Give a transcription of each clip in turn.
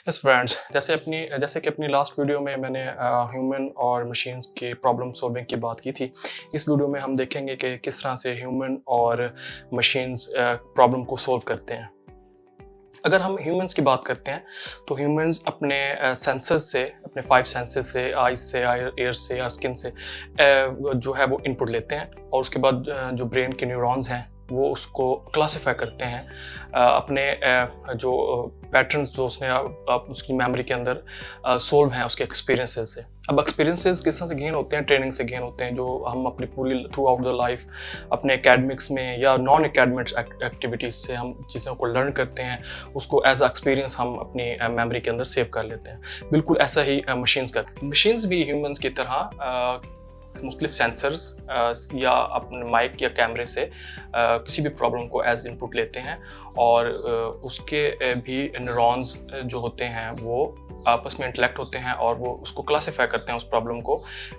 Yes friends, जैसे कि अपनी लास्ट वीडियो में मैंने ह्यूमन और मशीन्स की प्रॉब्लम सॉल्विंग की बात की थी। इस वीडियो में हम देखेंगे कि किस तरह से ह्यूमन और मशीन्स प्रॉब्लम को सॉल्व करते हैं। अगर हम ह्यूमंस की बात करते हैं तो ह्यूमंस अपने सेंसर्स से, अपने 5 सेंसेस से, आइज से, एयर से या स्किन से जो है वो इनपुट लेते हैं और उसके बाद जो ब्रेन के न्यूरॉन्स हैं वो उसको क्लासिफाई करते हैं अपने जो पैटर्न्स जो उसने उसकी मेमोरी के अंदर सोल्व हैं उसके एक्सपीरियंसेस से। अब एक्सपीरियंसेस किस तरह से गेन होते हैं? ट्रेनिंग से गेन होते हैं, जो हम अपनी पूरी थ्रू आउट द लाइफ अपने एकेडमिक्स में या नॉन एकेडमिक्स एक्टिविटीज़ से हम चीज़ों को लर्न करते हैं, उसको एज एक्सपीरियंस हम अपनी मेमोरी के अंदर सेव कर लेते हैं। बिल्कुल ऐसा ही मशीन्स करती हैं। मशीन्स भी ह्यूमंस की तरह मुख्तलिफ सेंसर्स या अपने माइक या कैमरे से किसी भी प्रॉब्लम को एज इनपुट लेते हैं और उसके भी न्यूरॉन्स जो होते हैं वो आपस में इंटलेक्ट होते हैं और वो उसको क्लासिफाई करते हैं, उस प्रॉब्लम को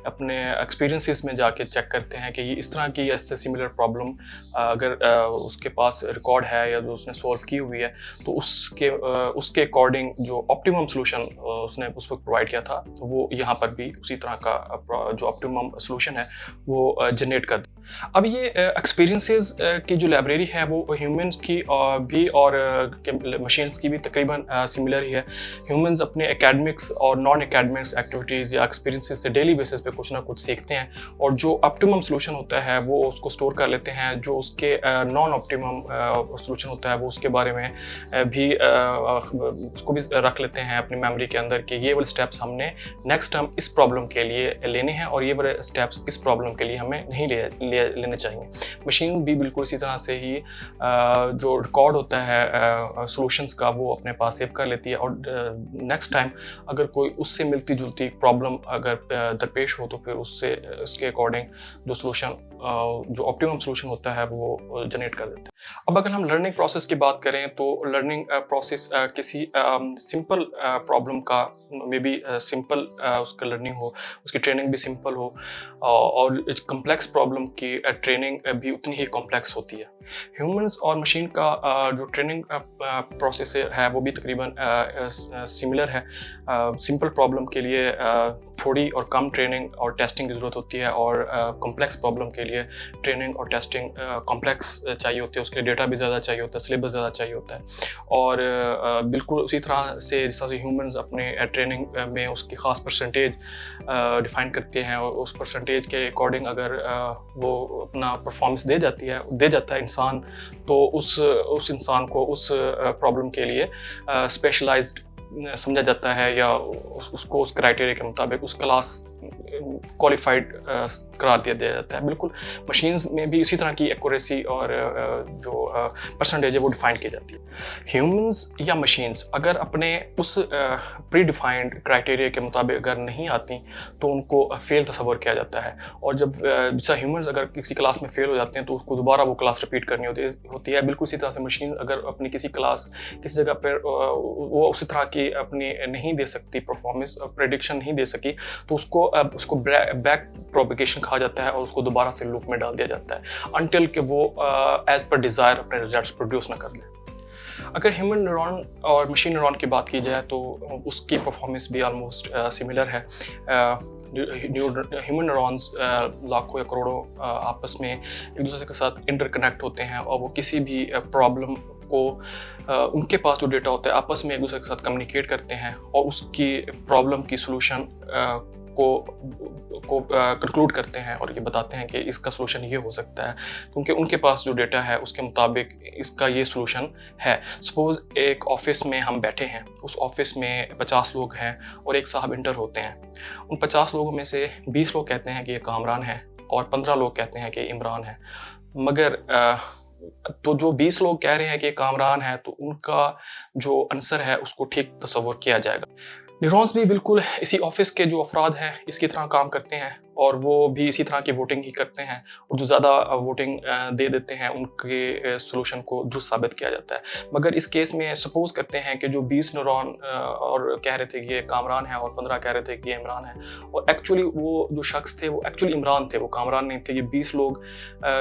अपने एक्सपीरियंसेस में जाके चेक करते हैं कि ये इस तरह की इससे सिमिलर प्रॉब्लम अगर उसके पास रिकॉर्ड है या जो उसने सॉल्व की हुई है तो उसके अकॉर्डिंग जो ऑप्टिमम सोल्यूशन उसने उस वक्त प्रोवाइड किया था वो यहाँ पर भी उसी तरह का जो ऑप्टिमम सोल्यूशन है वो जनरेट कर दे। अब ये एक्सपीरियंसेस की जो लाइब्रेरी है वो ह्यूमंस की भी और मशीन्स की भी तकरीबन सिमिलर ही है। ह्यूमंस अपने एकेडमिक्स और नॉन एकेडमिक्स एक्टिविटीज़ या एक्सपीरियंसेस से डेली बेसिस पे कुछ ना कुछ सीखते हैं और जो ऑप्टिमम सोल्यूशन होता है वो उसको स्टोर कर लेते हैं, जो उसके नॉन ऑप्टिमम सोल्यूशन होता है वो उसके बारे में भी उसको भी रख लेते हैं अपनी मेमोरी के अंदर कि ये वाले स्टेप्स हमने नेक्स्ट टाइम इस प्रॉब्लम के लिए लेने हैं और ये वाले स्टेप्स इस प्रॉब्लम के लिए हमें नहीं लेने चाहिए। मशीन भी बिल्कुल इसी तरह से ही जो रिकॉर्ड होता है सॉल्यूशंस का वो अपने पास सेव कर लेती है और नेक्स्ट टाइम अगर कोई उससे मिलती जुलती प्रॉब्लम अगर दरपेश हो तो फिर उसके अकॉर्डिंग जो सॉल्यूशन जो ऑप्टिमम सॉल्यूशन होता है वो जनरेट कर देते हैं। अब अगर हम लर्निंग प्रोसेस की बात करें तो लर्निंग प्रोसेस किसी सिंपल प्रॉब्लम का मे बी सिंपल उसका लर्निंग हो, उसकी ट्रेनिंग भी सिंपल हो और कम्प्लेक्स प्रॉब्लम की ट्रेनिंग भी उतनी ही कॉम्प्लेक्स होती है। ह्यूमंस और मशीन का जो ट्रेनिंग प्रोसेस है वो भी तकरीबन सिमिलर है। सिंपल प्रॉब्लम के लिए थोड़ी और कम ट्रेनिंग और टेस्टिंग की ज़रूरत होती है और कॉम्प्लेक्स प्रॉब्लम के लिए ट्रेनिंग और टेस्टिंग कॉम्प्लेक्स चाहिए होती है, उसके लिए डेटा भी ज़्यादा चाहिए होता है, सिलेबस ज़्यादा चाहिए होता है और बिल्कुल उसी तरह से जिस तरह से ह्यूमंस अपने ट्रेनिंग में उसकी ख़ास परसेंटेज डिफ़ाइन करते हैं और उस परसेंटेज के अकॉर्डिंग अगर वो अपना परफॉर्मेंस दे जाता है इंसान, तो उस इंसान को उस प्रॉब्लम के लिए स्पेशलाइज्ड समझा जाता है या उसको उस क्राइटेरिया के मुताबिक उस क्लास क्वालिफाइड करार दिया जाता है। बिल्कुल मशीन्स में भी इसी तरह की एक्यूरेसी और जो परसेंटेज है वो डिफाइन की जाती है। ह्यूमंस या मशीन्स अगर अपने उस प्री डिफाइंड क्राइटेरिया के मुताबिक अगर नहीं आती तो उनको फेल तस्वर किया जाता है और जब जैसा ह्यूमंस अगर किसी क्लास में फेल हो जाते हैं तो उसको दोबारा वो क्लास रिपीट करनी होती है। बिल्कुल इसी तरह से मशीन अगर अपनी किसी क्लास किसी जगह पर वो उसी तरह की अपनी नहीं दे सकती परफॉर्मेंस प्रेडिक्शन नहीं दे सकी तो उसको बैक प्रोपिगेशन कहा जाता है और उसको दोबारा से लूप में डाल दिया जाता है अनटिल कि वो एज पर डिज़ायर अपने रिजल्ट्स प्रोड्यूस ना कर ले। अगर ह्यूमन न्यूरॉन और मशीन न्यूरॉन की बात की जाए तो उसकी परफॉर्मेंस भी ऑलमोस्ट सिमिलर है। ह्यूमन न्यूरॉन्स लाखों या करोड़ों आपस में एक दूसरे के साथ इंटरकनेक्ट होते हैं और वो किसी भी प्रॉब्लम को उनके पास जो डेटा होता है आपस में एक दूसरे के साथ कम्युनिकेट करते हैं और उसकी प्रॉब्लम की सोल्यूशन को कंक्लूड करते हैं और ये बताते हैं कि इसका सोल्यूशन ये हो सकता है क्योंकि उनके पास जो डेटा है उसके मुताबिक इसका ये सोल्यूशन है। सपोज एक ऑफिस में हम बैठे हैं, उस ऑफिस में 50 लोग हैं और एक साहब इंटर होते हैं। उन 50 लोगों में से 20 लोग कहते हैं कि ये कामरान है और 15 लोग कहते हैं कि इमरान है। मगर तो जो 20 लोग कह रहे हैं कि कामरान है तो उनका जो आंसर है उसको ठीक तस्वर किया जाएगा। न्यूरॉन्स भी बिल्कुल इसी ऑफिस के जो अफराद हैं इसकी तरह काम करते हैं اور وہ بھی اسی طرح کی ووٹنگ ہی کرتے ہیں، اور جو زیادہ ووٹنگ دے دیتے ہیں ان کے سولوشن کو درست ثابت کیا جاتا ہے۔ مگر اس کیس میں سپوز کرتے ہیں کہ جو 20 نیورون اور کہہ رہے تھے کہ یہ کامران ہے اور 15 کہہ رہے تھے کہ یہ عمران ہے، اور ایکچولی وہ جو شخص تھے وہ ایکچولی عمران تھے، وہ کامران نہیں تھے۔ یہ 20 لوگ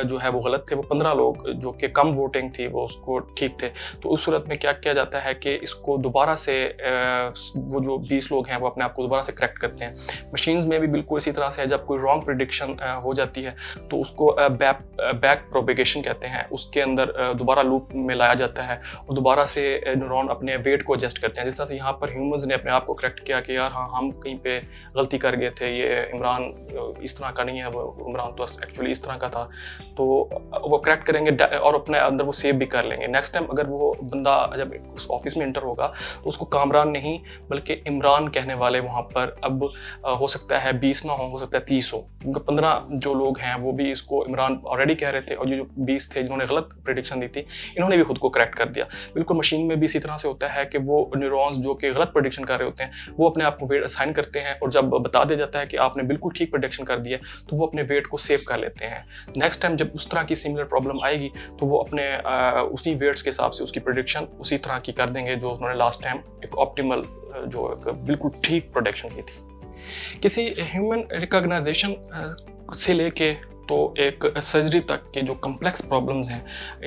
جو ہے وہ غلط تھے، وہ 15 لوگ جو کہ کم ووٹنگ تھی وہ اس کو ٹھیک تھے۔ تو اس صورت میں کیا کیا جاتا ہے کہ اس کو دوبارہ سے وہ جو 20 لوگ ہیں وہ اپنے آپ کو دوبارہ سے کریکٹ کرتے ہیں۔ مشینز میں بھی بالکل اسی طرح سے ہے، جب کوئی رانگ پریڈکشن ہو جاتی ہے تو اس کو بیک پروپیگیشن کہتے ہیں، اس کے اندر دوبارہ لوپ میں لایا جاتا ہے اور دوبارہ سے نیورون اپنے ویٹ کو ایڈجسٹ کرتے ہیں۔ جس طرح سے یہاں پر ہیومنز نے اپنے آپ کو کریکٹ کیا کہ یار ہاں ہم کہیں پہ غلطی کر گئے تھے، یہ عمران اس طرح کا نہیں ہے، وہ عمران تو ایکچولی اس طرح کا تھا، تو وہ کریکٹ کریں گے اور اپنے اندر وہ سیو بھی کر لیں گے۔ نیکسٹ ٹائم اگر وہ بندہ جب اس آفس میں انٹر ہوگا تو اس کو کامران نہیں بلکہ عمران کہنے والے وہاں پر اب ہو سکتا ہے 20 نہ ہو سکتا ہے 30 ہو، کیونکہ 15 جو لوگ ہیں وہ بھی اس کو عمران آلریڈی کہہ رہے تھے، اور یہ جو 20 تھے جنہوں نے غلط پریڈکشن دی تھی انہوں نے بھی خود کو کریکٹ کر دیا۔ بالکل مشین میں بھی اسی طرح سے ہوتا ہے کہ وہ نیورونز جو کہ غلط پریڈکشن کر رہے ہوتے ہیں وہ اپنے آپ کو ویٹ اسائن کرتے ہیں، اور جب بتا دیا جاتا ہے کہ آپ نے بالکل ٹھیک پریڈکشن کر دی ہے تو وہ اپنے ویٹ کو سیو کر لیتے ہیں۔ نیکسٹ ٹائم جب اس طرح کی سملر پرابلم آئے گی تو وہ اپنے اسی ویٹس کے حساب سے اس کی پریڈکشن اسی طرح کی کر دیں گے جو انہوں نے لاسٹ ٹائم ایک آپٹیمل جو بالکل ٹھیک پروڈکشن کی تھی۔ کسی ہیومن ریکگنائزیشن سے لے کے تو ایک سرجری تک کے جو کمپلیکس پرابلمز ہیں،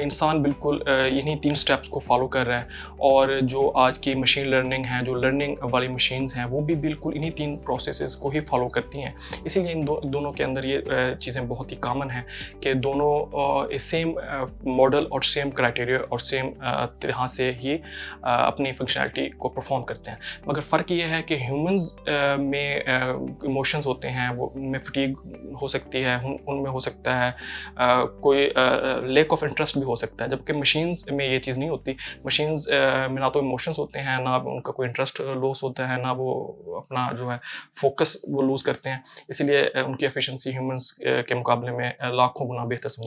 انسان بالکل انہی 3 سٹیپس کو فالو کر رہا ہے، اور جو آج کی مشین لرننگ ہیں، جو لرننگ والی مشینز ہیں وہ بھی بالکل انہی 3 پروسیسز کو ہی فالو کرتی ہیں۔ اسی لیے ان دونوں کے اندر یہ چیزیں بہت ہی کامن ہیں کہ دونوں سیم ماڈل اور سیم کرائٹیریا اور سیم طرح سے ہی اپنی فنکشنالٹی کو پرفارم کرتے ہیں۔ مگر فرق یہ ہے کہ ہیومنز میں ایموشنز ہوتے ہیں، وہ میں فٹیگ ہو سکتی ہے، ان میں ہو سکتا ہے کوئی لیک آف انٹرسٹ بھی ہو سکتا ہے، جبکہ مشینز میں یہ چیز نہیں ہوتی۔ مشینز میں نہ تو ایموشنز ہوتے ہیں، نہ ان کا کوئی انٹرسٹ لوس ہوتا ہے، نہ وہ اپنا جو ہے فوکس وہ لوز کرتے ہیں، اسی لیے ان کی ایفیشنسی ہیومنز کے مقابلے میں لاکھوں گنا بہتر سمجھی